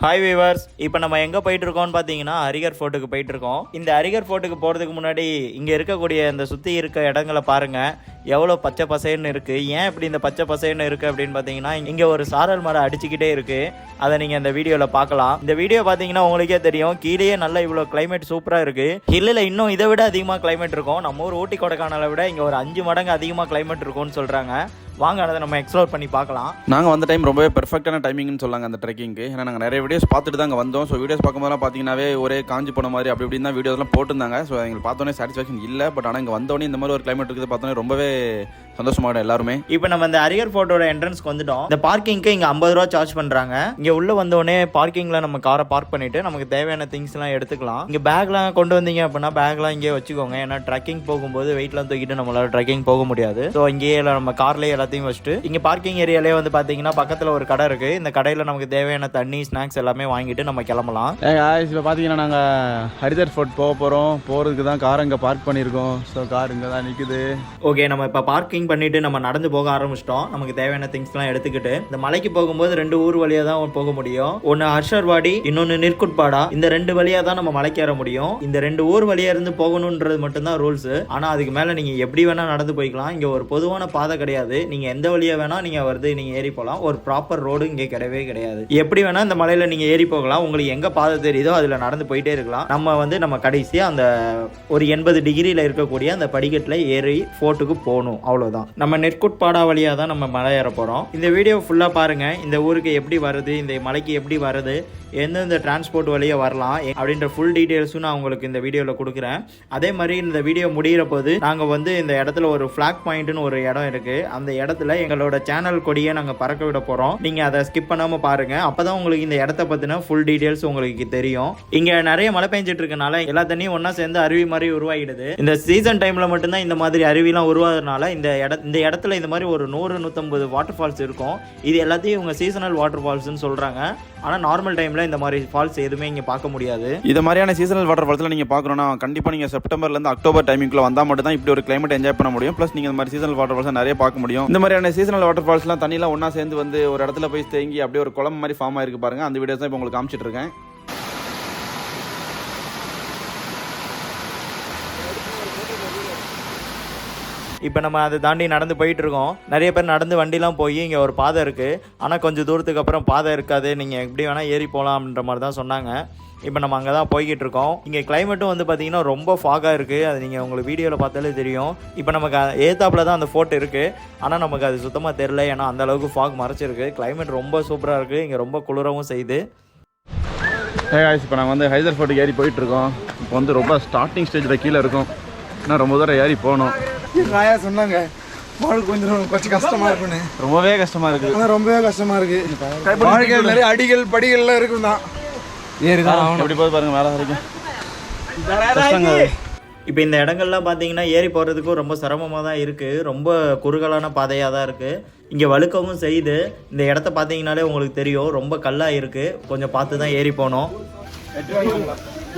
Hi viewers, இப்போ நம்ம எங்கே போயிட்டுருக்கோம்னு பார்த்தீங்கன்னா ஹரிஹர் ஃபோர்ட்டுக்கு போயிட்டுருக்கோம். இந்த ஹரிஹர் ஃபோர்ட்டுக்கு போகிறதுக்கு முன்னாடி இங்கே இருக்கக்கூடிய இந்த சுற்றி இருக்க இடங்களை பாருங்கள், எவ்வளோ பச்சை பசைன்னு இருக்குது. ஏன் இப்படி இந்த பச்சை பசைன்னு இருக்குது அப்படின்னு பார்த்தீங்கன்னா, இங்கே ஒரு சாரல் மரம் அடிச்சுக்கிட்டே இருக்குது. அதை நீங்கள் இந்த வீடியோவில் பார்க்கலாம். இந்த வீடியோ பார்த்தீங்கன்னா உங்களுக்கே தெரியும், கீழே நல்லா இவ்வளோ கிளைமேட் சூப்பராக இருக்குது. ஹில்லில் இன்னும் இதை விட அதிகமாக கிளைமேட் இருக்கும். நம்ம ஊர் ஊட்டி கொடைக்கானலை விட இங்கே ஒரு 5 மடங்கு அதிகமாக கிளைமேட் இருக்கும்னு சொல்கிறாங்க. வாங்க அதை நம்ம எக்ஸ்ப்ளோர் பண்ணி பார்க்கலாம். நாங்கள் வந்த டைம் ரொம்பவே பெர்ஃபெக்டான டைமிங்னு சொல்லாங்க அந்த ட்ரெக்கிங்க்கு. ஏன்னா நாங்கள் நிறைய வீடியோஸ் பார்த்துட்டு தான் அங்கே வந்தோம். ஸோ வீடியோஸ் பார்க்கும்போதெல்லாம் பார்த்தீங்கன்னாவே ஒரே காஞ்சி போன மாதிரி அப்படி இப்படின்னு தான் வீடியோஸ்லாம் போட்டிருந்தாங்க. ஸோ எங்களுக்கு பார்த்தோன்னே சாட்டிஸ்ஃபேக்ஷன் இல்லை. பட் ஆனால் இங்கே வந்தோடனே இந்த மாதிரி ஒரு கிளைமேட் இருக்குது பார்த்தோன்னே ரொம்பவே சந்தோஷமாகிடும் எல்லாருமே. இப்போ நம்ம இந்த ஹரிஹர் ஃபோர்ட்டோட என்ட்ரன்ஸ்க்கு வந்துட்டோம். இந்த பார்க்கிங்க்கு இங்கே 50 ரூபா சார்ஜ் பண்ணுறாங்க. இங்கே உள்ள வந்தோடனே பார்க்கிங்கில் நம்ம காரை பார்க் பண்ணிட்டு நமக்கு தேவையான திங்ஸ்லாம் எடுத்துக்கலாம். இங்கே பேக்லாம் கொண்டு வந்தீங்க அப்படின்னா பேக்லாம் இங்கே வச்சுக்கோங்க. ஏன்னா ட்ரெக்கிங் போகும்போது வெயிட்லாம் தூக்கிட்டு நம்மளால ட்ரெக்கிங் போக முடியாது. ஸோ இங்கேயே நம்ம கார்லேயே எல்லாத்தையும் வச்சுட்டு இங்கே பார்க்கிங் ஏரியாலே வந்து பார்த்தீங்கன்னா பக்கத்தில் ஒரு கடை இருக்குது. இந்த கடையில் நமக்கு தேவையான தண்ணி ஸ்நாக்ஸ் எல்லாமே வாங்கிட்டு நம்ம கிளம்பலாம். இப்போ பார்த்தீங்கன்னா நாங்கள் ஹரிஹர் ஃபோர்ட் போக போகிறோம். போகிறதுக்கு தான் கார் இங்கே பார்க் பண்ணியிருக்கோம். ஸோ கார் இங்கே தான் நிற்குது. ஓகே, நம்ம இப்போ பார்க்கிங் பண்ணிட்டு நம்ம நடந்து போக ஆரம்பிச்சிட்டோம். நமக்கு தேவையான திங்ஸ்லாம் எடுத்துக்கிட்டு இந்த மலைக்கு போகும்போது 2 ஊர் வழியாக தான் போக முடியும். ஒன்று ஹர்ஷர்வாடி, இன்னொன்று நிர்குட்பாடா. இந்த 2 வழியாக தான் நம்ம மலைக்கு ஏற முடியும். இந்த 2 ஊர் வழியாக இருந்து போகணுன்றது மட்டும்தான் ரூல்ஸ். ஆனால் அதுக்கு மேலே நீங்கள் எப்படி வேணால் நடந்து போய்க்கலாம். இங்கே ஒரு பொதுவான பாதை கிடையாது. நீங்கள் எந்த வழியாக வேணா நீங்கள் நீங்கள் ஏறி போகலாம். ஒரு ப்ராப்பர் ரோடு இங்கே கிடையவே கிடையாது. எப்படி வேணா இந்த மலையில் நீங்கள் ஏறி போகலாம். உங்களுக்கு எங்கே பாதை தெரியுதோ அதில் நடந்து போயிட்டே இருக்கலாம். நம்ம கடைசியாக அந்த ஒரு 80 டிகிரியில் இருக்கக்கூடிய அந்த படிக்கட்டில் ஏறி ஃபோர்ட்டுக்கு போகணும். அவ்வளோதான். நம்ம நெற்குட்பாடா வழியாக தான் நம்ம மலை ஏற போகிறோம். இந்த வீடியோ ஃபுல்லாக பாருங்கள். இந்த ஊருக்கு எப்படி வருது, இந்த மலைக்கு எப்படி வருது, எந்தெந்த டிரான்ஸ்போர்ட் வழியாக வரலாம் அப்படின்ற ஃபுல் டீட்டெயில்ஸும் நான் உங்களுக்கு இந்த வீடியோவில் கொடுக்குறேன். அதே மாதிரி இந்த வீடியோ முடிகிற போது நாங்கள் வந்து இந்த இடத்துல ஒரு ஃப்ளாக் பாயிண்ட்னு ஒரு இடம் இருக்குது. அந்த இடத்துல எங்களோட சேனல் கொடியை நாங்கள் பறக்க விட போகிறோம். நீங்கள் அதை ஸ்கிப் பண்ணாமல் பாருங்கள். அப்போ தான் உங்களுக்கு இந்த இடத்த பற்றின ஃபுல் டீட்டெயில்ஸ் உங்களுக்கு தெரியும். இங்கே நிறைய மழை பெஞ்சிட்டு இருக்கனால எல்லா தண்ணியும் ஒன்றா சேர்ந்து அருவி மாதிரி உருவாகிடுது. இந்த சீசன் டைமில் மட்டும்தான் இந்த மாதிரி அருவிலாம் உருவாகிறதுனால இந்த இடத்துல இந்த மாதிரி ஒரு 100-150 வாட்டர் ஃபால்ஸ் இருக்கும். இது எல்லாத்தையும் இவங்க சீசனல் வாட்டர் ஃபால்ஸ்னு சொல்கிறாங்க. ஆனால் நார்மல் டைமில் இந்த மாதிரி ஃபால்ஸ் எதுவுமே இங்கே பார்க்க முடியாது. இது மாதிரியான சீசனல் வாட்டர் ஃபால்ஸில் நீங்கள் பார்க்கணுன்னா கண்டிப்பாக நீங்கள் செப்டம்பர்லேருந்து அக்டோபர் டைமிங்கில் வந்தால் மட்டும் தான் இப்படி ஒரு கிளைமேட் என்ஜாய் பண்ண முடியும். ப்ளஸ் நீங்கள் இந்த மாதிரி சீசனல் வாட்டர் ஃபால்ஸ் நிறைய பார்க்க முடியும். இந்த மாதிரியான சீசனல் வாட்டர் ஃபால்ஸ்லாம் தண்ணியெலாம் ஒன்றா சேர்ந்து வந்து ஒரு இடத்துல போய் தேங்கி அப்படியே ஒரு குளம் மாதிரி ஃபார்ம் ஆயிருக்கு பாருங்க. அந்த வீடியோஸ் தான் இப்போ உங்களுக்கு காமிச்சிட்டு இருக்கேன். இப்போ நம்ம அதை தாண்டி நடந்து போயிட்டு இருக்கோம். நிறைய பேர் நடந்து வண்டிலாம் போய் இங்கே ஒரு பாதை இருக்குது. ஆனால் கொஞ்சம் தூரத்துக்கு அப்புறம் பாதை இருக்காது, நீங்கள் எப்படி வேணால் ஏறி போகலாம் அப்படின்ற மாதிரி தான் சொன்னாங்க. இப்போ நம்ம அங்கே தான் போய்கிட்டு இருக்கோம். இங்கே கிளைமேட்டும் வந்து பார்த்திங்கன்னா ரொம்ப ஃபாகாக இருக்குது. அது நீங்கள் உங்களுக்கு வீடியோவில் பார்த்தாலே தெரியும். இப்போ நமக்கு ஏத்தாப்பில் தான் அந்த ஃபோர்ட் இருக்குது. ஆனால் நமக்கு அது சுத்தமாக தெரில. ஏன்னா அந்தளவுக்கு ஃபாக் மறைச்சிருக்கு. கிளைமேட் ரொம்ப சூப்பராக இருக்குது. இங்கே ரொம்ப குளிரவும் செய்யுது. இப்போ நாங்கள் வந்து ஹரிஹர் ஃபோர்ட்டுக்கு ஏறி போயிட்டுருக்கோம். இப்போ வந்து ரொம்ப ஸ்டார்டிங் ஸ்டேஜில் கீழே இருக்கும். ஆனால் ரொம்ப தூரம் ஏறி போகணும். ராயா சொன்னாங்க கொஞ்சம் கஷ்டமா இருக்குன்னு. ரொம்பவே கஷ்டமா இருக்கு. ஆனால் ரொம்பவே கஷ்டமா இருக்கு. வாழ்க்கையில் நிறைய அடிகள் படிகள்லாம் இருக்கும் தான். ஏறிதான் எப்படி போய் பாருங்க மேலே வரைக்கும். இப்போ இந்த இடங்கள்லாம் பார்த்தீங்கன்னா ஏறி போகிறதுக்கும் ரொம்ப சிரமமாக தான் இருக்குது. ரொம்ப குறுகலான பாதையாக தான் இருக்குது. இங்கே வழுக்கவும் செய்யுது. இந்த இடத்த பார்த்தீங்கன்னாலே உங்களுக்கு தெரியும், ரொம்ப கல்லாக இருக்குது. கொஞ்சம் பார்த்து தான் ஏறி போகணும்.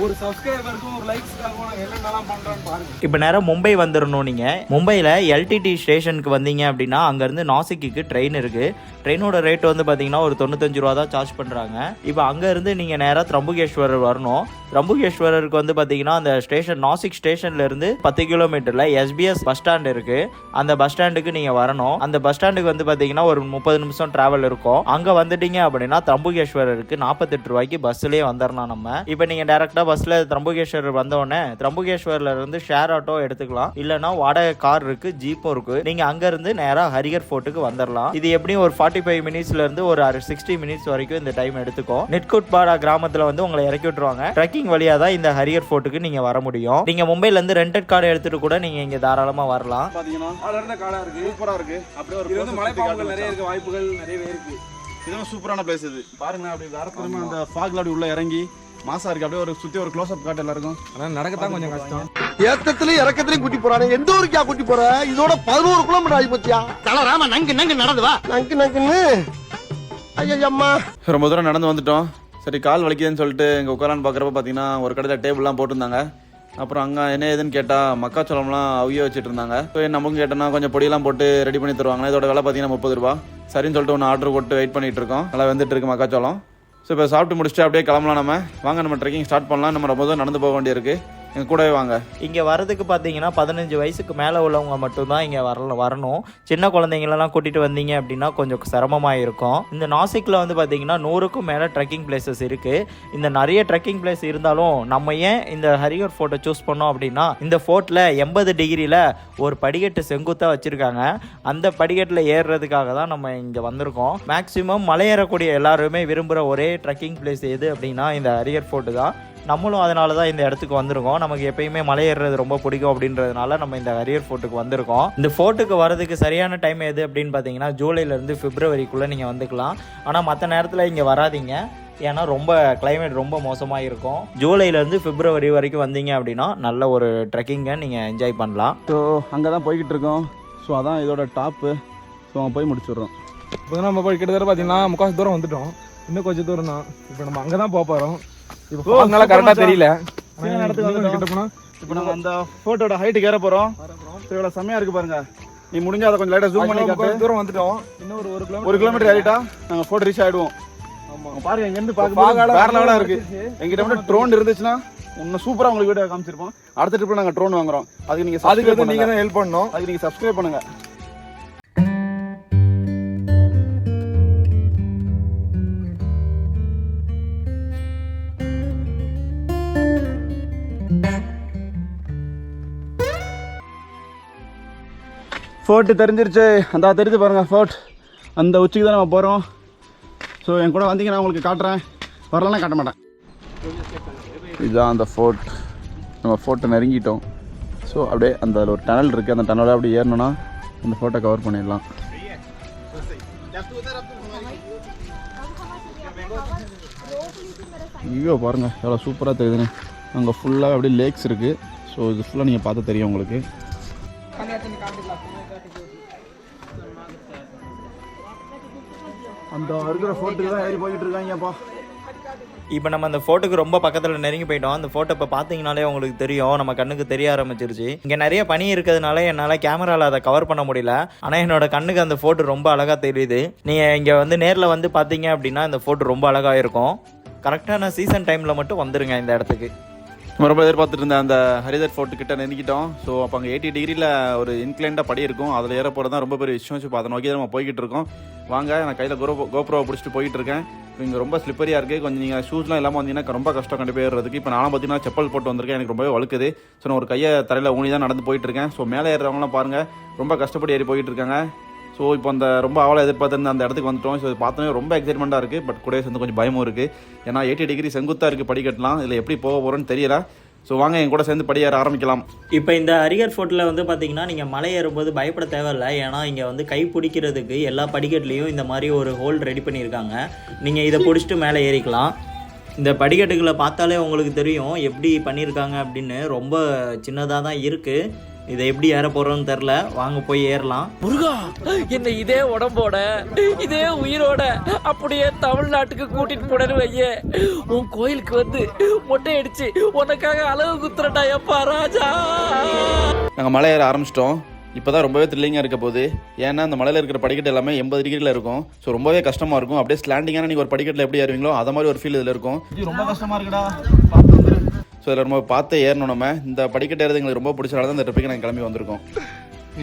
ஒரு சப்ஸ்கிரைபருக்கும் ஒரு லைக்ஸ்க்காகவும் நாங்கள் என்னென்னலாம் பண்ணுறோன்னு பாருங்கள். இப்போ நேரம் மும்பை வந்துடணும். நீங்கள் மும்பையில் எல்டிடி ஸ்டேஷனுக்கு வந்தீங்க அப்படின்னா அங்கேருந்து நாசிக்கு ட்ரெயின் இருக்குது. ட்ரெயினோட ரேட் வந்து பார்த்தீங்கன்னா ஒரு 95 ரூபா தான் சார்ஜ் பண்ணுறாங்க. இப்போ அங்கேருந்து நீங்கள் நேராக திரம்புகேஸ்வரர் வரணும். திரம்புகேஸ்வரருக்கு வந்து பார்த்தீங்கன்னா அந்த ஸ்டேஷன் நாசிக் ஸ்டேஷன்லேருந்து 10 கிலோமீட்டரில் எஸ்பிஎஸ் பஸ் ஸ்டாண்ட் இருக்குது. அந்த பஸ் ஸ்டாண்டுக்கு நீங்கள் வரணும். அந்த பஸ் ஸ்டாண்டுக்கு வந்து பார்த்தீங்கன்னா ஒரு 30 நிமிஷம் ட்ராவல் இருக்கும். அங்கே வந்துட்டீங்க அப்படின்னா திரம்புகேஸ்வரருக்கு 48 ரூபாய்க்கு பஸ்லேயே வந்துடலாம். நம்ம இப்போ நீங்கள் டேரெக்டாக பஸ்ஸில் திரம்புகேஸ்வரர் வந்தோடனே திரம்புகேஸ்வரில் இருந்து ஷேர் ஆட்டோ எடுத்துக்கலாம். இல்லைனா வாடகை கார் இருக்குது, ஜீப்பும் இருக்குது. நீங்கள் அங்கேருந்து நேராக ஹரிஹர் ஃபோர்ட்டுக்கு வந்துடலாம். இது எப்படியும் ஒரு 45 மினிட்ஸ்லேருந்து ஒரு 60 மினிட்ஸ் வரைக்கும் இந்த டைம் எடுத்துக்கும். நெட்குட்பாடா கிராமத்தில் வந்து உங்களை இறக்கி விட்டுருவாங்க. ட்ரெக்கிங் வழியாக தான் இந்த ஹரிஹர் ஃபோர்ட்டுக்கு நீங்கள் வர முடியும். நீங்கள் மும்பைலேருந்து ரெண்டட் கார்டு எடுத்துட்டு கூட நீங்கள் இங்கே தாராளமாக வரலாம். பார்த்தீங்கன்னா காடாக இருக்குது, சூப்பராக இருக்குது. அப்படியே ஒரு மலைப்பாம்புகள் நிறைய இருக்குது, வாய்ப்புகள் நிறையவே இருக்குது. இதுவும் சூப்பரான பிளேஸ் இது. பாருங்க அப்படி வரப்போமா அந்த ஃபாக்ல அப்படி உள்ள இறங்கி மாசா இருக்கு. அப்படியே ஒரு சுற்றி ஒரு க்ளோஸ் அப் காட்டு எல்லாருக்கும். ஆனால் நடக்கத்தான் கொஞ்சம் கஷ்டம். ஏத்தத்திலையும் இறக்கத்திலையும் கூட்டி போறானே. எந்த ஊருக்கா கூட்டி போற? இதோட 11 கிலோமீட்டர் ஆகி போச்சியா? தலராம நங்கு நடந்து வா. நங்குன்னு ஐயம்மா ரொம்ப தூரம் நடந்து வந்துட்டோம். சரி கால் வலிக்குதுன்னு சொல்லிட்டு இங்கே உட்காரான்னு பார்க்குறப்ப பார்த்தீங்கன்னா ஒரு கடையில் டேபிள்லாம் போட்டிருந்தாங்க. அப்புறம் அங்கே என்ன ஏதுன்னு கேட்டால் மக்காச்சோளம்லாம் அவிய வச்சுட்டு இருந்தாங்க. ஸோ நமக்கும் கேட்டோன்னா கொஞ்சம் பொடியெல்லாம் போட்டு ரெடி பண்ணி தருவாங்க. இதோட விலை பார்த்தீங்கன்னா 30 ரூபா. சரின்னு சொல்லிட்டு ஒன்று ஆர்டர் போட்டு வெயிட் பண்ணிட்டு இருக்கோம். நல்லா வந்துட்டு இருக்கு மக்காச்சோளம். ஸோ இப்போ சாப்பிட்டு முடிச்சுட்டு அப்படியே கிளம்பலாம். நம்ம வாங்க நம்ம ட்ரெக்கிங் ஸ்டார்ட் பண்ணலாம். நம்ம ரொம்ப தூரம் நடந்து போக வேண்டியிருக்கு. எங்கள் கூடவே வாங்க. இங்கே வரதுக்கு பார்த்தீங்கன்னா 15 வயசுக்கு மேலே உள்ளவங்க மட்டும்தான் இங்கே வரணும். சின்ன குழந்தைங்களெல்லாம் கூட்டிகிட்டு வந்தீங்க அப்படின்னா கொஞ்சம் சிரமமாக இருக்கும். இந்த நாசிக்கில் வந்து பார்த்தீங்கன்னா 100க்கும் மேலே ட்ரெக்கிங் பிளேசஸ் இருக்குது. இந்த நிறைய ட்ரெக்கிங் பிளேஸ் இருந்தாலும் நம்ம ஏன் இந்த ஹரிஹர் ஃபோர்ட்டை சூஸ் பண்ணோம் அப்படின்னா, இந்த ஃபோர்ட்டில் 80 டிகிரியில் ஒரு படிக்கட்டு செங்குத்தாக வச்சுருக்காங்க. அந்த படிக்கட்டில் ஏறுறதுக்காக தான் நம்ம இங்கே வந்திருக்கோம். மேக்ஸிமம் மலையேறக்கூடிய எல்லாருமே விரும்புகிற ஒரே ட்ரெக்கிங் பிளேஸ் எது அப்படின்னா இந்த ஹரிஹர் ஃபோர்ட்டு தான். நம்மளும் அதனால தான் இந்த இடத்துக்கு வந்திருக்கோம். நமக்கு எப்பயுமே மலை ஏறுறது ரொம்ப பிடிக்கும் அப்படின்றதுனால நம்ம இந்த ஹரிஹர் ஃபோர்ட்டுக்கு வந்திருக்கோம். இந்த ஃபோர்ட்டுக்கு வரதுக்கு சரியான டைம் எது அப்படின்னு பார்த்தீங்கன்னா ஜூலைலேருந்து பிப்ரவரிக்குள்ளே நீங்கள் வந்துக்கலாம். ஆனால் மற்ற நேரத்தில் இங்கே வராதிங்க, ஏன்னா ரொம்ப கிளைமேட் ரொம்ப மோசமாக இருக்கும். ஜூலைலேருந்து பிப்ரவரி வரைக்கும் வந்தீங்க அப்படின்னா நல்ல ஒரு ட்ரெக்கிங்கை நீங்கள் என்ஜாய் பண்ணலாம். ஸோ அங்கே தான் போய்கிட்டு இருக்கோம். ஸோ அதான் இதோட டாப்பு. ஸோ அங்கே போய் முடிச்சுடுறோம். இப்போ நம்ம போய் கிட்டத்தட்ட பார்த்தீங்கன்னா முக்காசு தூரம் வந்துட்டோம். இன்னும் கொஞ்சம் தூரம் தான். இப்போ நம்ம அங்கே தான் போக போகிறோம். இப்போ நல்லா கரெக்டாக தெரியல. இப்போ நம்ம அந்த ஃபோட்டோட ஹைட்டுக்கு ஏற போகிறோம். இவ்வளோ செம்மையாக இருக்குது பாருங்க. நீ முடிஞ்சா அதை கொஞ்சம் லைட்டாக ஜூம் பண்ணி காட்டு. தூரம் வந்துட்டோம். இன்னும் ஒரு கிலோமீட்டர் ஏறிட்டா நாங்கள் ஃபோட்டோ ரீச் ஆகிடுவோம். ஆமாம் பாருங்க, இங்கேருந்து பார்க்க வேற லெவலாக இருக்குது. எங்கிட்ட மட்டும் ட்ரோன் இருந்துச்சுன்னா இன்னும் சூப்பராக உங்களுக்கு வீடியோ காமிச்சிருப்போம். அடுத்த ட்ரிப்பில் நாங்கள் ட்ரோன் வாங்குறோம். அதுக்கு நீங்கள் தான் ஹெல்ப் பண்ணணும். அதுக்கு நீங்கள் சப்ஸ்கிரைப் பண்ணுங்கள். ஃபோர்ட்டு தெரிஞ்சிருச்சு. அந்த தெரிஞ்சு பாருங்கள் ஃபோர்ட். அந்த உச்சிக்கு தான் நம்ம போகிறோம். ஸோ என் கூட வந்தீங்க நான் உங்களுக்கு காட்டுறேன். வரலாம் காட்ட மாட்டேன். இதுதான் அந்த ஃபோர்ட். நம்ம ஃபோர்ட்டை நெருங்கிட்டோம். ஸோ அப்படியே அந்த ஒரு டனல் இருக்குது. அந்த டனலை அப்படியே ஏறணும்னா அந்த ஃபோட்டோ கவர் பண்ணிடலாம். ஐயோ பாருங்கள் எவ்வளோ சூப்பராக தெரியுதுன்னு. அங்கே ஃபுல்லாக அப்படியே லேக்ஸ் இருக்குது. ஸோ இது ஃபுல்லாக நீங்கள் பார்த்தா தெரியும் உங்களுக்கு. அந்த இருக்கிற ஃபோர்ட்டுக்கு தான் ஏறி போய்கிட்டு இருக்காங்கப்பா. இப்போ நம்ம அந்த ஃபோட்டோக்கு ரொம்ப பக்கத்தில் நெருங்கி போயிட்டோம். அந்த ஃபோட்டோ இப்போ பார்த்தீங்கனாலே உங்களுக்கு தெரியும், நம்ம கண்ணுக்கு தெரிய ஆரம்பிச்சிருச்சு. இங்கே நிறைய பனி இருக்கிறதுனால என்னால் கேமராவில் அதை கவர் பண்ண முடியல. ஆனால் என்னோட கண்ணுக்கு அந்த ஃபோட்டோ ரொம்ப அழகாக தெரியுது. நீங்கள் இங்கே வந்து நேரில் வந்து பார்த்தீங்க அப்படின்னா இந்த ஃபோட்டோ ரொம்ப அழகாக இருக்கும். கரெக்டான சீசன் டைமில் மட்டும் வந்துடுங்க இந்த இடத்துக்கு. நம்ம ரொம்ப எதிர்பார்த்துட்டு இருந்த அந்த ஹரிஹர் ஃபோர்ட்டு கிட்ட நெருங்கிட்டோம். ஸோ அப்போ அங்கே 80 டிகிரியில் ஒரு இன்க்ளைண்டாக படி இருக்கும். அதில் ஏற போகிறது தான் ரொம்ப பெரிய விஷயம். ஸோ அதை நோக்கி தான் நம்ம போய்கிட்டு இருக்கோம். வாங்க, நான் கையில் கோப்ரோவை பிடிச்சிட்டு போயிட்டு இருக்கேன். இங்கே ரொம்ப ஸ்லிப்பரியாக இருக்குது. கொஞ்சம் நீங்கள் ஷூஸ்லாம் இல்லாமல் வந்தீங்கன்னா ரொம்ப கஷ்டம் கண்டிப்பாக ஏறுறதுக்கு. இப்போ நானும் பார்த்தீங்கன்னா செப்பல் போட்டு வந்திருக்கேன். எனக்கு ரொம்பவே வழுக்குது. ஸோ நான் ஒரு கையை தரையில் ஊனி தான் நடந்து போயிட்டு இருக்கேன். ஸோ மேலே ஏறுறவங்களாம் பாருங்கள் ரொம்ப கஷ்டப்பட்டு ஏறி போயிட்டு இருக்காங்க. ஸோ இப்போ அந்த ரொம்ப அவளை எதிர்பார்த்துருந்து அந்த இடத்துக்கு வந்துட்டோம். ஸோ பார்த்தோன்னே ரொம்ப எக்ஸைட்மெண்ட்டாக இருக்குது. பட் கூட சேர்ந்து கொஞ்சம் பயமும் இருக்குது. ஏன்னா 80 டிகிரி செங்குத்தாக இருக்குது படிக்கட்டலாம். இதில் எப்படி போக போகிறோன்னு தெரியல. ஸோ வாங்க என் கூட சேர்ந்து படியேற ஆரம்பிக்கலாம். இப்போ இந்த ஹரிஹர் ஃபோர்ட்டில் வந்து பார்த்தீங்கன்னா நீங்கள் மலை ஏறும்போது பயப்பட தேவையில்லை. ஏன்னா இங்கே வந்து கை பிடிக்கிறதுக்கு எல்லா படிக்கட்டுலேயும் இந்த மாதிரி ஒரு ஹோல் ரெடி பண்ணியிருக்காங்க. நீங்கள் இதை பிடிச்சிட்டு மேலே ஏறிக்கலாம். இந்த படிக்கட்டுகளை பார்த்தாலே உங்களுக்கு தெரியும் எப்படி பண்ணியிருக்காங்க அப்படின்னு. ரொம்ப சின்னதாக தான் இருக்குது. இதை எப்படி ஏற போகிறோன்னு தெரில. வாங்க போய் ஏறலாம். முருகா, என்ன இதே உடம்போட இதே உயிரோட அப்படியே தமிழ்நாட்டுக்கு கூட்டிட்டு போனேன்னு வையே, உன் கோயிலுக்கு வந்து மொட்டை அடிச்சு உனக்காக அளவு குத்துறடா எப்பா ராஜா. நாங்கள் மலை ஏற ஆரம்பிச்சிட்டோம். இப்போ தான் ரொம்பவே த்ரில்லிங்காக இருக்க போகுது. ஏன்னா அந்த மலையில் இருக்கிற படிக்கட்டு எல்லாமே 80 டிகிரியில் இருக்கும். ஸோ ரொம்பவே கஷ்டமாக இருக்கும். அப்படியே ஸ்லாண்டிங்கான நீங்கள் ஒரு படிக்கட்டில் எப்படி ஏறுவீங்களோ அதை மாதிரி ஒரு ஃபீல் இதில் இருக்கும். இது ரொம்ப கஷ்டமாக இருக்குடா. ஸோ இதில் ரொம்ப பார்த்து ஏறணும். நம்ம இந்த படிக்கட்டு ஏறது எங்களுக்கு ரொம்ப பிடிச்சனால தான் இந்த ட்ரிப்புக்கு நாங்கள் கிளம்பி வந்திருக்கோம்.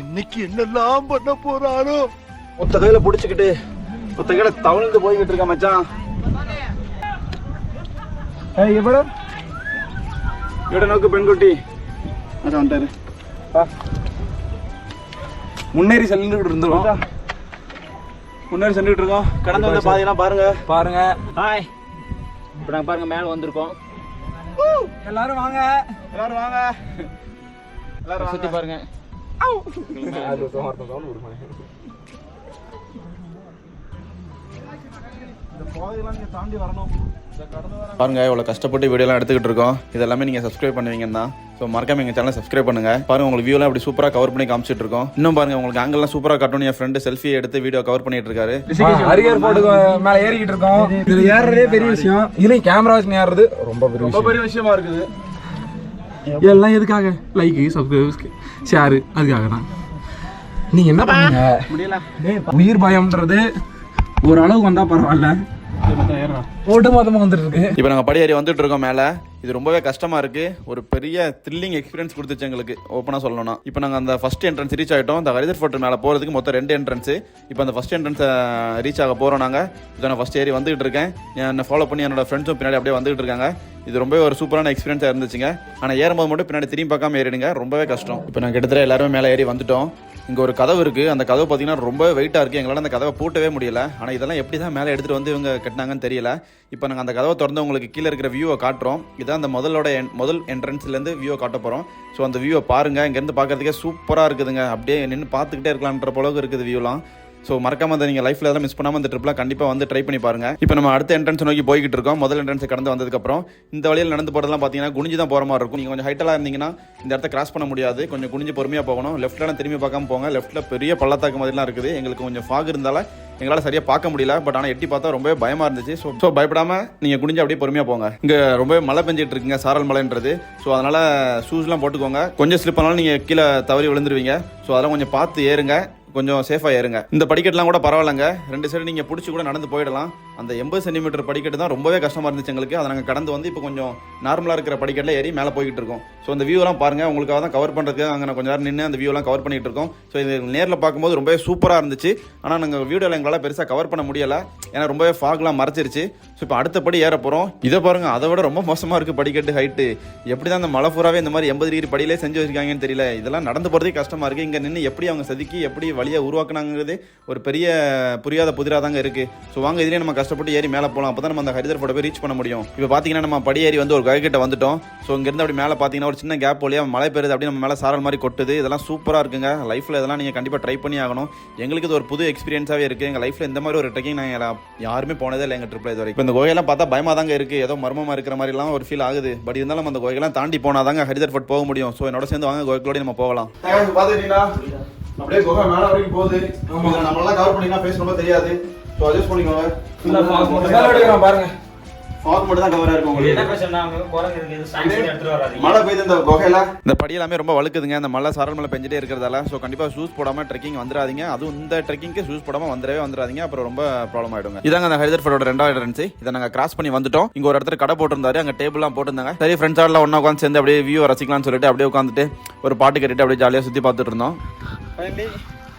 இன்னைக்கு என்னெல்லாம் பண்ண போறாரோ. ஒத்த கையில் பிடிச்சிக்கிட்டு ஒத்த கையில தவழ்ந்து போய்கிட்டு இருக்கா மச்சான். இவட நோக்கு பெண்குட்டி மச்சான் வந்துட்டாரு. முன்னேறி சென்றுட்டு இருந்தோம். முன்னேறி சென்றுட்டு இருக்கோம். கடந்து வந்த பாதையெல்லாம் பாருங்க. ஹாய், இப்போ நாங்கள் பாருங்கள் மேலே வந்திருக்கோம். எல்லாரும் வாங்க. எல்லாரும் சுற்றி பாருங்க. பாருங்க இவ்வளோ கஷ்டப்பட்டு வீடியோலாம் எடுத்துக்கிட்டு இருக்கோம். இதெல்லாமே நீங்கள் சப்ஸ்கிரைப் பண்ணுவீங்கன்னா ஸோ மறக்காம எங்கள் சேனலை சப்ஸ்கிரைப் பண்ணுங்க. பாருங்க உங்களுக்கு வியூலாம் அப்படி சூப்பராக கவர் பண்ணி காமிச்சிட்டு இருக்கோம். இன்னும் பாருங்க உங்களுக்கு ஆங்கிள்லாம் சூப்பராக காட்டணும். என் ஃப்ரெண்டு செல்ஃபி எடுத்து வீடியோ கவர் பண்ணிட்டு இருக்காரு. ஹரிஹர் ஃபோர்ட்டுக்கு மேலே ஏறிக்கிட்டு இருக்கோம். இதுல ஏறுறதே பெரிய விஷயம். இதுலயும் கேமரா வச்சு ஏறுறது ரொம்ப பெரிய விஷயமா இருக்குது. எல்லாம் எதுக்காக? லைக், சப்ஸ்கிரைப், ஷேர், அதுக்காக தான். நீங்க என்ன பண்ணுங்க, முடியல. உயிர் பயம்ன்றது ஒரு அளவு வந்தா பரவாயில்ல. ஓட்டு மொத்தமாக வந்துட்டு இருக்கு. இப்போ நாங்கள் படி ஏறி வந்துட்டு இருக்கோம் மேலே. இது ரொம்பவே கஷ்டமாக இருக்குது. ஒரு பெரிய த்ரில்லிங் எக்ஸ்பீரியன்ஸ் கொடுத்துச்சு எங்களுக்கு ஓப்பனாக சொல்லணும்னா. இப்போ நாங்கள் அந்த ஃபஸ்ட் என்ட்ரன்ஸ் ரீச் ஆகிட்டோம். இந்த ஹரிஹர் ஃபோர்ட் மேலே போகிறதுக்கு மொத்தம் 2 என்ட்ரன்ஸு. இப்போ அந்த ஃபஸ்ட் என்ட்ரன்ஸை ரீச் ஆக போகிறோம் நாங்கள். இதை நான் ஃபஸ்ட் ஏறி வந்துகிட்டு இருக்கேன். என்னை ஃபாலோ பண்ணி என்னோட ஃப்ரெண்ட்ஸும் பின்னாடி அப்படியே வந்துகிட்டு இருக்காங்க. இது ரொம்பவே ஒரு சூப்பரான எக்ஸ்பீரியன்ஸாக இருந்துச்சுங்க. ஆனால் ஏறும்போது மட்டும் பின்னாடி திரும்பி பார்க்காம ஏறிடுங்க, ரொம்பவே கஷ்டம். இப்போ நாங்கள் கிட்டத்தட்ட எல்லாருமே மேலே ஏறி வந்துட்டோம். இங்கே ஒரு கதவு இருக்குது. அந்த கதவு பார்த்தீங்கன்னா ரொம்ப வெயிட்டாக இருக்குது. எங்களால் அந்த கதவை பூட்டவே முடியல. ஆனால் இதெல்லாம் எப்படி தான் மேலே எடுத்துகிட்டு வந்து இவங்க கட்டினாங்கன்னு தெரியல. இப்போ நாங்கள் அந்த கதவை திறந்து உங்களுக்கு கீழே இருக்கிற வியூவை காட்டுறோம். இதான் அந்த முதல் என்ட்ரன்ஸ்லேருந்து வியூவை காட்ட போகிறோம். ஸோ அந்த வியூவை பாருங்கள். இங்கேருந்து பார்க்குறதுக்கே சூப்பராக இருக்குதுங்க. அப்படியே நின்று பார்த்துக்கிட்டே இருக்கலான்ற போலவும் இருக்குது வியூலாம். ஸோ மறக்காம அதை நீங்கள் லைஃப்பில் எதாவது மிஸ் பண்ணாமல் இந்த ட்ரிப்லாம் கண்டிப்பாக வந்து ட்ரை பண்ணி பாருங்கள். இப்போ நம்ம அடுத்த என்ட்ரன்ஸ் நோக்கி போய்கிட்டு இருக்கோம். முதல் என்ட்ரன்ஸை கடந்து வந்ததுக்கப்புறம் இந்த வழியில் நடந்து போகிறதெல்லாம் பார்த்தீங்கன்னா குனிஞ்சு தான் போகிற மாதிரி இருக்கும். நீங்கள் கொஞ்சம் ஹைட்டெல்லாம் இருந்தீங்கன்னா இந்த இடத்த கிராஸ் பண்ண முடியாது. கொஞ்சம் குனிஞ்சு பொறுமையாக போகணும். லெஃப்ட்லாம் திரும்பி பார்க்காம போங்க. லெஃப்ட்டில் பெரிய பள்ளத்தாக்கு மாதிரிலாம் இருக்குது. எங்களுக்கு கொஞ்சம் ஃபாக் இருந்தால எங்களால் சரியாக பார்க்க முடியல. பட் ஆனால் எட்டி பார்த்தா ரொம்பவே பயமாக இருந்துச்சு. ஸோ பயப்படாமல் நீங்கள் குனிஞ்சு அப்படியே பொறுமையாக போங்க. இங்கே ரொம்பவே மழை பெஞ்சிட்டு இருக்குங்க, சாரல் மலைன்றது. ஸோ அதனால் ஷூஸ்லாம் போட்டுக்கோங்க. கொஞ்சம் ஸ்லிப் பண்ணாலும் நீங்கள் கீழே தவறி விழுந்துருவீங்க. ஸோ அதெல்லாம் கொஞ்சம் பார்த்து ஏறுங்க, கொஞ்சம் சேஃபாக ஏறுங்க. இந்த படிக்கட்டுலாம் கூட பரவாயில்லைங்க, 2 சைடு நீங்கள் பிடிச்சி கூட நடந்து போயிடலாம். அந்த 80 சென்டிமீட்டர் படிக்கட்டு தான் ரொம்பவே கஷ்டமாக இருந்துச்சு எங்களுக்கு. அதை நாங்கள் கடந்து வந்து இப்போ கொஞ்சம் நார்மலாக இருக்கிற படிக்கட்டில் ஏறி மேலே போய்கிட்டு இருக்கோம். ஸோ அந்த வியூலாம் பாருங்கள், உங்களுக்காக தான் கவர் பண்ணுறதுக்கு அங்கே நான் கொஞ்சம் நேரம் நின்று அந்த வியூலாம் கவர் பண்ணிகிட்டு இருக்கோம். ஸோ இது நேரில் பார்க்கும்போது ரொம்பவே சூப்பராக இருந்துச்சு. ஆனால் நாங்கள் வீடியோவில் எங்களால் பெருசாக கவர் பண்ண முடியலை, ஏன்னா ரொம்பவே ஃபாக்லாம் மறைச்சிருச்சு. ஸோ இப்போ அடுத்தபடி ஏற போகிறோம். இதை பாருங்கள், அதை விட ரொம்ப மோசமாக இருக்குது படிக்கட்டு ஹைட்டு. எப்படி தான் அந்த மலை பூராவே இந்த மாதிரி 80 டிகிரி படியிலே செஞ்சு வச்சிருக்காங்கன்னு தெரியல. இதெல்லாம் நடந்து போகிறதே கஷ்டமாக இருக்குது. இங்கே நின்று எப்படி அவங்க செதுக்கி எப்படி வழியை உருவாக்குனாங்கிறது ஒரு பெரிய புரியாத புதிராக தாங்க இருக்குது. ஸோ வாங்க இதுலேயே நம்ம கஷ்டப்பட்டு ஏறி மேலே போகலாம். அப்போ தான் நம்ம அந்த ஹரிஹர் ஃபோர்ட்டை போய் ரீச் பண்ண முடியும். இப்போ பார்த்தீங்கன்னா நம்ம படி ஏறி வந்து ஒரு கயக்கிட்ட வந்துட்டோம். ஸோ இங்கேருந்து அப்படி மேலே பார்த்தீங்கன்னா ஒரு சின்ன கேப் வழியாக மழை பெறுது, அப்படி நம்ம மேலே சாரல் மாதிரி கொட்டுது. இதெல்லாம் சூப்பராக இருக்குங்க. லைஃப்பில் இதெல்லாம் நீங்கள் கண்டிப்பாக ட்ரை பண்ணி ஆகணும். எங்களுக்கு இது ஒரு புது எக்ஸ்பீரியன்ஸாகவே இருக்குது. எங்கள் லைஃப்பில் இந்த மாதிரி ஒரு ட்ரெக்கிங் நாங்கள் யாருமே போனதே இல்லை எங்கள் ட்ரிப்பில் இது வரைக்கும். இப்போ இந்த கோயிலெல்லாம் பார்த்தா பயமாக தாங்க இருக்குது, ஏதோ மர்மமாக இருக்கிற மாதிரிலாம் ஒரு ஃபீல் ஆகுது. பட் இருந்தாலும் நம்ம அந்த கோயிலெல்லாம் தாண்டி போனால் தாங்க ஹரிஹர் ஃபோர்ட் போக முடியும். ஸோ என்னோட சேர்ந்து வாங்க கோயிலோட நம்ம போகலாம். பார்த்துக்கிட்டீங்கன்னா அப்படியே குகை மேலே வரைக்கும் போகுது. நம்மளாம் கவர் பண்ணிங்கன்னா ஃபேஸ் ரொம்ப தெரியாது. ஸோ அட்ஜஸ்ட் பண்ணிக்கோங்க. பாருங்க, ஃபாக் மட்டும் தான் கவரா இருக்கும் உங்களுக்கு. என்ன பிரச்சனை குரங்கு இருக்கு, சயின்ஸ் எடுத்துட்டு வராதீங்க. மழை பெய்யுது இந்த குகையில. இந்த படி எல்லாமே ரொம்ப வழுக்குதுங்க. இந்த மழை சாரல் மழை பெஞ்சிட்டே இருக்கிறதால. ஸோ கண்டிப்பாக ஷூஸ் போடாமல் ட்ரெக்கிங் வந்துடாதீங்க. அதுவும் இந்த ட்ரெக்கிங்க்கு ஷூஸ் போடாமல் வந்துடாதீங்க. அப்புறம் ரொம்ப ப்ராப்ளம் ஆயிடுங்க. இதாங்க அந்த ஹரிஹர் ஃபோர்ட்டோட 2வது என்ட்ரன்ஸ். இதை நாங்கள் கிராஸ் பண்ணி வந்துட்டோம். இங்கே ஒரு இடத்துல கடை போட்டிருந்தாரு, அங்கே டேபிள்லாம் போட்டிருந்தாங்க. சரி ஃப்ரெண்ட்ஸாலாம் ஒன்றா உட்காந்து சேர்ந்து அப்படியே வியூ ரசிக்கலாம்னு சொல்லிட்டு அப்படியே உட்காந்துட்டு ஒரு பாட்டு கேட்டுட்டு அப்படியே ஜாலியாக சுற்றி பார்த்துட்டு இருந்தோம்.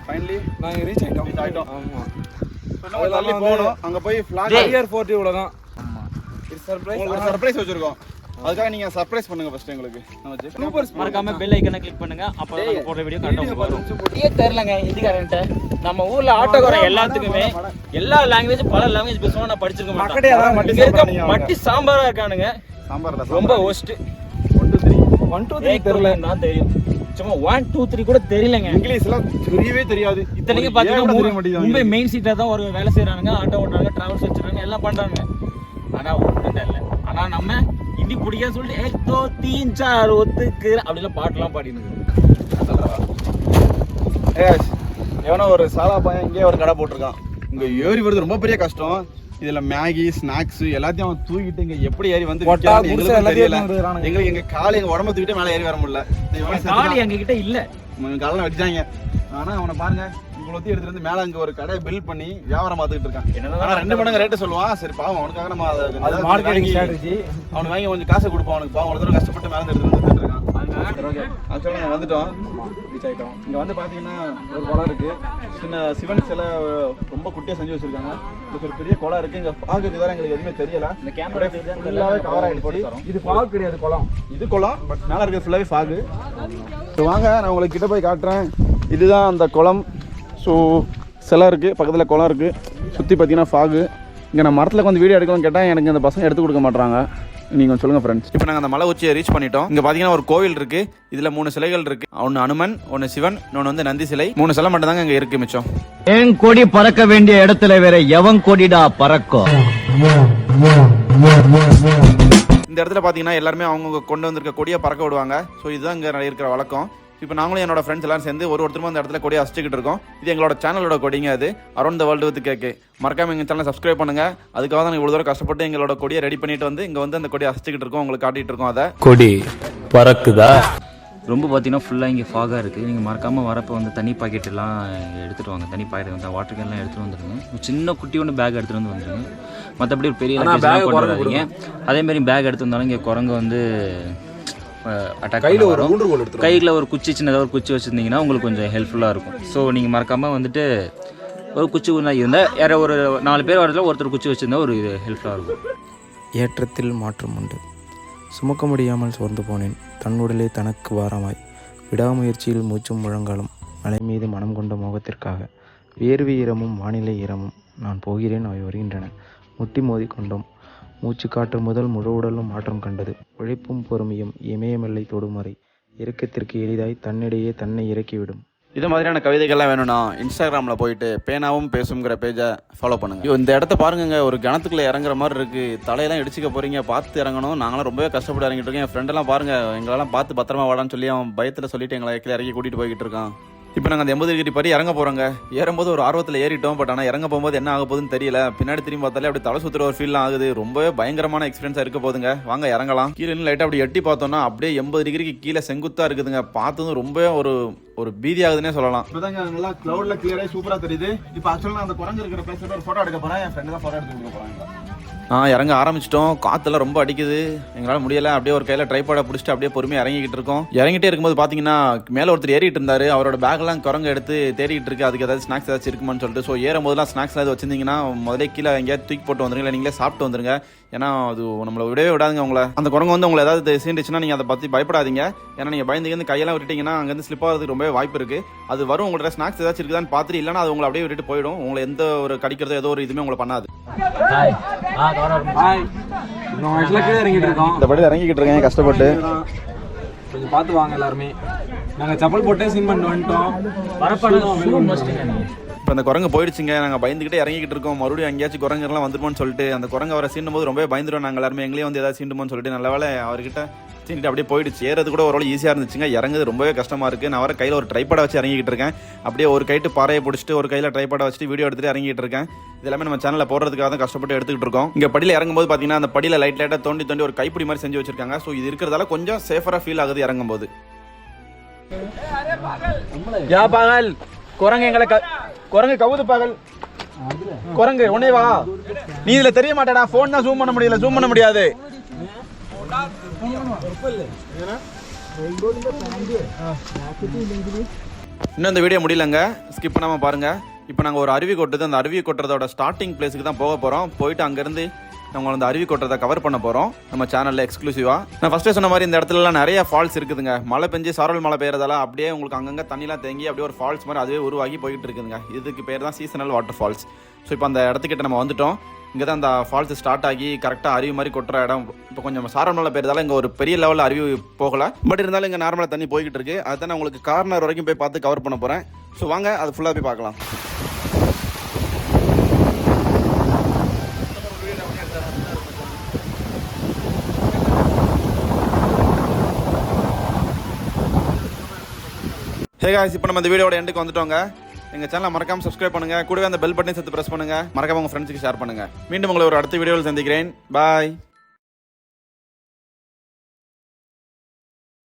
ஃபைனலி நாங்கள் ரீச் ஆகிட்டோம். ஆமாம், போகணும். அங்கே போய் ஹரிஹர் ஃபோர்ட் இவ்வளோதான். உங்களுக்கு சர்ப்ரைஸ் வச்சிருக்கோம். அதுக்காக நீங்க சர்ப்ரைஸ் பண்ணுங்க ஃபர்ஸ்ட் எங்களுக்கு. மறக்காம பெல் ஐகானை கிளிக் பண்ணுங்க. அப்போ நாங்க போடுற வீடியோ கரெக்ட்டா வரும். டீயே தெரியலங்க இந்திக்காரன்ட்ட. நம்ம ஊர்ல ஆட்டோக்காரன் எல்லாத்துக்குமே எல்லா லாங்குவேஜ் பல லாங்குவேஜ் பேசுவாங்க. நான் படிச்சிருக்க மாட்டேன். மட்டி சாம்பாரா இருக்கானுங்க. சாம்பார்ல ரொம்ப ஒஸ்ட். 1 2 3 தெரியல தான் தெரியும். சும்மா 1 2 3 கூட தெரியலங்க. இங்கிலீஷ்லாம் தெரியவே தெரியாது. இத்தனைக்கு பாத்தீங்கன்னா மும்பை மெயின் சீட்ல தான் ஒரு வேலை செய்யறானுங்க, ஆட்டோ ஓட்டுறாங்க, டிராவல்ஸ் வச்சிருக்காங்க, எல்லாம் பண்றாங்க. ஆனா ஒண்ணும் தெரியல. ஆனா நம்ம ஹிந்தி பிடிக்காது சொல்லிட்டு 1 2 3 4 ஒத்துக்கு அப்படிலாம் பாட்டுலாம் பாடினு எவனோ ஒரு சாலா பையன் இங்கே ஒரு கடை போட்டிருக்கான். இங்க ஏறி வருது ரொம்ப பெரிய கஷ்டம். இதுல மேகி ஸ்நாக்ஸ் எல்லாத்தையும் அவன் தூக்கிட்டு இங்க எப்படி ஏறி வந்து எங்களுக்கு எங்க காலை எங்க உடம்பு தூக்கிட்டு மேலே ஏறி வர முடியல. காலி எங்க கிட்ட இல்ல, காலெல்லாம் வச்சுட்டாங்க. ஆனா அவனை பாருங்க இவ்வளோத்தையும் எடுத்துட்டு வந்து மேல அங்க ஒரு கடை பில்ட் பண்ணி வியாபாரம் பார்த்துக்கிட்டு இருக்கான். ஆனா 2 மடங்கு ரேட்டு சொல்லுவான். சரி பாவம், அவனுக்காக நம்ம மார்க்கெட்டிங் ஸ்ட்ராட்டஜி அவனுக்கு வாங்கி கொஞ்சம் காசை கொடுப்போம். அவனுக்கு பாவம் ஒரு தடவை கஷ்டப்பட்டு மேலே எடுத்துட்டு வந்துட்டு இருக்கான். ஆக்சுவலாக நாங்கள் வந்துட்டோம், ரீச் ஆகிட்டோம். இங்கே வந்து பார்த்தீங்கன்னா ஒரு குளம் இருக்குது. சின்ன சிவன் சிலை ரொம்ப குட்டியாக செஞ்சு வச்சுருக்காங்க. இது ஒரு பெரிய குளம் இருக்குது. இங்கே பார்க்கறதுக்கு தான் எங்களுக்கு எதுவுமே தெரியலை. இந்த கேமரா ஃபுல்லாகவே கவர் ஆகிடுச்சு. இது ஃபாக் கிடையாது, குளம். இது குளம், பட் மேலே இருக்கிறது ஃபுல்லாகவே ஃபாகு. ஸோ வாங்க நான் உங்களுக்கு கிட்ட போய் காட்டுறேன். இதுதான் அந்த குளம். ஸோ சிலை இருக்குது, பக்கத்தில் குளம் இருக்குது, சுற்றி பார்த்தீங்கன்னா ஃபாகு. இங்கே நான் மரத்தில் வந்து வீடியோ எடுக்கணும்னு கேட்டால் எனக்கு இந்த பசங்க எடுத்து கொடுக்க மாட்டாங்க. நீங்கள் சொல்லுங்கள் ஃப்ரெண்ட்ஸ். இப்போ நாங்கள் அந்த மலை உச்சியை ரீச் பண்ணிட்டோம். இங்கே பார்த்தீங்கன்னா ஒரு கோவில் இருக்குது. இதில் 3 சிலைகள் இருக்குது. ஒன்று அனுமன், ஒன்று சிவன், இன்னொன்று வந்து நந்தி சிலை. 3 சிலை மட்டும் தாங்க இங்கே இருக்குது மிச்சம். ஏன் கொடி பறக்க வேண்டிய இடத்துல வேற எவன் கொடிடா பறக்கும். இந்த இடத்துல பார்த்தீங்கன்னா எல்லாருமே அவங்க கொண்டு வந்திருக்க கொடியை பறக்க விடுவாங்க. ஸோ இதுதான் இங்கே இருக்கிற வழக்கம். இப்போ நாங்களும் என்னோட ஃப்ரெண்ட்ஸ் எல்லாரும் சேர்ந்து ஒருத்தரும் அந்த இடத்துல கொடியை அசிச்சுக்கிட்டு இருக்கோம். இது எங்களோட சேனலோட கொடிங்க. அது அரௌண்ட் த வேர்ல்டு வித் கேக்கு. மறக்காம எங்கள் சேனலை சப்ஸ்கிரைப் பண்ணுங்க. அதுக்காக தான் இவ்வளோ தூரம் கஷ்டப்பட்டு எங்களோட கொடியை ரெடி பண்ணிட்டு வந்து இங்கே வந்து அந்த கொடியை அசிச்சுக்கிட்டு இருக்கோம், உங்களுக்கு காட்டிட்டு இருக்கோம். அதை கொடி பறக்குதா? ரொம்ப பார்த்தீங்கன்னா ஃபுல்லாக இங்கே ஃபாகாக இருக்குது. நீங்கள் மறக்காமல் வரப்போ வந்து தண்ணி பாக்கெட்டெல்லாம் எடுத்துகிட்டு வாங்க. தண்ணி பாக்கெட் வந்து வாட்டர் கேன்லாம் எடுத்துகிட்டு வந்துடுங்க. ஒரு சின்ன குட்டி ஒன்று பேக் எடுத்துகிட்டு வந்துடுங்க. மற்றபடி ஒரு பெரிய கொண்டு வராதீங்க. அதேமாரி பேக் எடுத்து வந்தாலும் இங்கே குரங்கு வந்து அட்டாக் வரும். கையில் ஒரு குச்சி சின்னதாக ஒரு குச்சி வச்சுருந்தீங்கன்னா உங்களுக்கு கொஞ்சம் ஹெல்ப்ஃபுல்லாக இருக்கும். ஸோ நீங்கள் மறக்காமல் வந்துட்டு ஒரு குச்சி இருந்தால் யாரோ ஒரு 4 பேர் வரதுல ஒருத்தர் குச்சி வச்சுருந்தா ஒரு ஹெல்ப்ஃபுல்லாக இருக்கும். ஏற்றத்தில் மாற்றம் உண்டு. சுமக்க முடியாமல் சோர்ந்து போனேன். தன்னுடலே தனக்கு வாரமாய் விடாமுயற்சியில் மூச்சும் முழங்காலும் மலை மீது மனம் கொண்ட மோகத்திற்காக வேர்வை ஈரமும் வானிலை ஈரமும் நான் போகிறேன், அவை வருகின்றன. முட்டி மோதி கொண்டோம். மூச்சு காற்று முதல் முழு உடலும் மாற்றம் கண்டது. உழைப்பும் பொறுமையும் இமயமெல்லை தொடுமுறை இறக்கத்திற்கு எளிதாய் தன்னிடையே தன்னை இறக்கிவிடும். இது மாதிரியான கவிதைகள்லாம் வேணும்னா இன்ஸ்டாகிராமில் போயிட்டு பேனாவும் பேசுங்கிற பேஜை ஃபாலோ பண்ணுங்கள். இந்த இடத்த பாருங்க, ஒரு கிணத்துக்குள்ளே இறங்குற மாதிரி இருக்குது. தலையெல்லாம் இடிச்சிக்க போகிறீங்க, பார்த்து இறங்கணும். நாங்களாம் ரொம்பவே கஷ்டப்பட்டு இறங்கிட்டு இருக்கோம். என் ஃப்ரெண்டெல்லாம் பாருங்கள், எங்களெல்லாம் பார்த்து பத்திரமா வாடான்னு சொல்லி அவன் பயத்தில் சொல்லிட்டு எங்களை இறக்கி கூட்டிகிட்டு போய்கிட்டு இருக்கான். இப்போ நாங்கள் அந்த 80 டிகிரி படி இறங்க போகிறோங்க. ஏறும்போது ஒரு ஆர்வத்தில் ஏறிட்டோம். பட் ஆனால் இறங்க போகும்போது என்ன ஆக போகுதுன்னு தெரியல. பின்னாடி திரும்பி பார்த்தாலே அப்படி தலை சுற்றுற ஒரு ஃபீல்லாம் ஆகுது. ரொம்பவே பயங்கரமான எக்ஸ்பீரியன்ஸாக இருக்க போதுங்க. வாங்க இறங்கலாம். கீழே லைட்டாக அப்படி எட்டி பார்த்தோன்னா அப்படியே 80 டிகிரிக்கு கீழே செங்குத்தாக இருக்குதுங்க. பார்த்ததும் ரொம்ப ஒரு பீதி ஆகுதுன்னே சொல்லலாம். இப்போதாங்க நல்லா க்ளவுடில் கிளியராக சூப்பராக தெரியுது. இப்போ ஆக்சுவலாக அந்த குரங்கு இருக்கிற பிளேஸில் ஒரு ஃபோட்டோ எடுக்க போகிறேன். என் ஃப்ரெண்டு தான் ஃபோட்டோ எடுத்து கொடுக்க போகிறாங்க. இறங்க ஆரம்பிச்சிட்டோம். காற்றுலாம் ரொம்ப அடிக்குது, எங்களால் முடியலை. அப்படியே ஒரு கையில் ட்ரைபாடை பிடிச்சிட்டு அப்படியே பொறுமையாக இறங்கிக்கிட்டு இருக்கோம். இறங்கிட்டே இருக்கும்போது பார்த்தீங்கன்னா மேலே ஒருத்தர் ஏறிட்டு இருந்தார். அவரோட பேக்லாம் குரங்கு எடுத்து தேடிட்டு இருக்கு, அதுக்கு ஏதாவது ஸ்நாக்ஸ் ஏதாச்சும் இருக்குமான்னு சொல்லிட்டு. ஸோ ஏறும் போதெல்லாம் ஸ்நாக்ஸ் ஏதாவது வச்சிருந்தீங்கன்னா முதலே கீழே எங்கேயாவது தூக்கி போட்டு வந்துருங்க, நீங்களே சாப்பிட்டு வந்துருங்க. ஏன்னா அது நம்மளை விடவே விடாதுங்க உங்களை. அந்த குரங்கு வந்து உங்களை ஏதாவது சீண்டுச்சுன்னா நீங்கள் அதை பற்றி பயப்படாதீங்க. ஏன்னா நீங்கள் பயந்துக்கு கையெல்லாம் விட்டுட்டீங்கன்னா அங்கேருந்து ஸ்லிப் ஆகிறதுக்கு ரொம்பவே வாய்ப்பு இருக்குது. அது வரும், உங்களோட ஸ்நாக்ஸ் ஏதாச்சும் இருக்குதான்னு பார்த்துட்டு, இல்லைன்னா அது உங்களை அப்படியே விட்டுட்டு போயிடும். உங்களை எந்த ஒரு கடிக்கிறதோ ஏதோ ஒரு இதுவுமே உங்களை பண்ணாது. இந்த படி இறங்கிக்கிட்டு இருக்கேன் கஷ்டப்பட்டு. கொஞ்சம் பார்த்து வாங்க எல்லாருமே. நாங்கள் செப்பல் போட்டே சீன் பண்ணிட்டு வந்துட்டோம். இப்போ அந்த குரங்கு போயிடுச்சுங்க. நாங்கள் பயந்துக்கிட்டே இறங்கிக்கிட்டு இருக்கோம். மறுபடியும் எங்கேயாச்சும் குரங்குலாம் வந்துருமோன்னு சொல்லிட்டு அந்த குரங்கு அவரை சீண்டும் போது ரொம்ப பயந்துடும். நாங்கள் எல்லாருமே எங்களையும் வந்து ஏதாவது சீண்டுமோன்னு சொல்லிட்டு நல்ல வேலை அவர்கிட்ட சீண்டிட்டு அப்படியே போயிடுச்சு. ஏறது கூட ஓரளவு ஈஸியாக இருந்துச்சுங்க. இறங்குது ரொம்பவே கஷ்டமாக இருக்குது. நான் வர கையில் ஒரு ட்ரைபாடை வச்சு இறங்கிக்கிட்டு இருக்கேன். அப்படியே ஒரு கைட்டு பாறையை பிடிச்சிட்டு ஒரு கையில் ட்ரைபாடை வச்சுட்டு வீடியோ எடுத்துகிட்டு இறங்கிட்டு இருக்கேன். இது எல்லாமே நம்ம சேனலில் போடுறதுக்காக தான் கஷ்டப்பட்டு எடுத்துக்கிட்டு இருக்கோம். இங்கே படியில் இறங்கும்போது பார்த்தீங்கன்னா அந்த படியில் லைட்டாக தோண்டி ஒரு கைப்பிடி மாதிரி செஞ்சு வச்சிருக்காங்க. ஸோ இது இருக்கிறதால கொஞ்சம் சேஃபராக ஃபீல் ஆகுது இறங்கும்போது. குரங்கு கவுது பகல் குரங்கு உடனே வா. நீ இதுல தெரிய மாட்டேடா, போன் தான் ஜூம் பண்ண முடியாது. இன்னும் இந்த வீடியோ முடியலங்க, ஸ்கிப் பண்ணாமல் பாருங்க. இப்போ நாங்கள் ஒரு அருவி கொட்டுது, அந்த அருவி கொட்டுறதோட ஸ்டார்டிங் பிளேஸுக்கு தான் போக போகிறோம். போயிட்டு அங்கேருந்து நம்ம அந்த அருவி கொட்டுறதை கவர் பண்ண போகிறோம் நம்ம சேனலில் எக்ஸ்க்ளூசிவாக. நான் ஃபஸ்ட்டே சொன்ன மாதிரி இந்த இடத்துலலாம் நிறைய ஃபால்ஸ் இருக்குதுங்க. மழை பெஞ்சு சாரல் மழை பெய்யறதால அப்படியே உங்களுக்கு அங்கங்கே தண்ணிலாம் தேங்கி அப்படியே ஒரு ஃபால்ஸ் மாதிரி அதுவே உருவாகி போயிட்டு இருக்குதுங்க. இதுக்கு பேர் தான் சீசனல் வாட்டர் ஃபால்ஸ். ஸோ இப்போ அந்த இடத்துக்கிட்ட நம்ம வந்துட்டோம். இங்கே தான் அந்த ஃபால்ஸ் ஸ்டார்ட் ஆகி கரெக்டாக அருவி மாதிரி கொட்டுற இடம். இப்போ கொஞ்சம் சாரல் மழை பெய்யறதால இங்கே ஒரு பெரிய லெவலில் அருவி போகலை. பட் இருந்தாலும் இங்கே நார்மலாக தண்ணி போய்கிட்டு இருக்கு. அதுதான் நான் உங்களுக்கு கார்னர் வரைக்கும் போய் பார்த்து கவர் பண்ண போகிறேன். ஸோ வாங்க அது ஃபுல்லாக போய் பார்க்கலாம். ஹே காய்ஸ், இப்போ நம்ம இந்த வீடியோட எண்டுக்கு வந்துட்டோங்க. எங்கள் சேனலை மறக்காமல் சப்ஸ்கிரைப் பண்ணுங்கள். கூடவே அந்த பெல் பட்டனை சேர்த்து ப்ரெஸ் பண்ணுங்கள். மறக்காம உங்கள் ஃப்ரெண்ட்ஸுக்கு ஷேர் பண்ணுங்கள். மீண்டும் உங்களை ஒரு அடுத்த வீடியோவில் சந்திக்கிறேன். பாய்.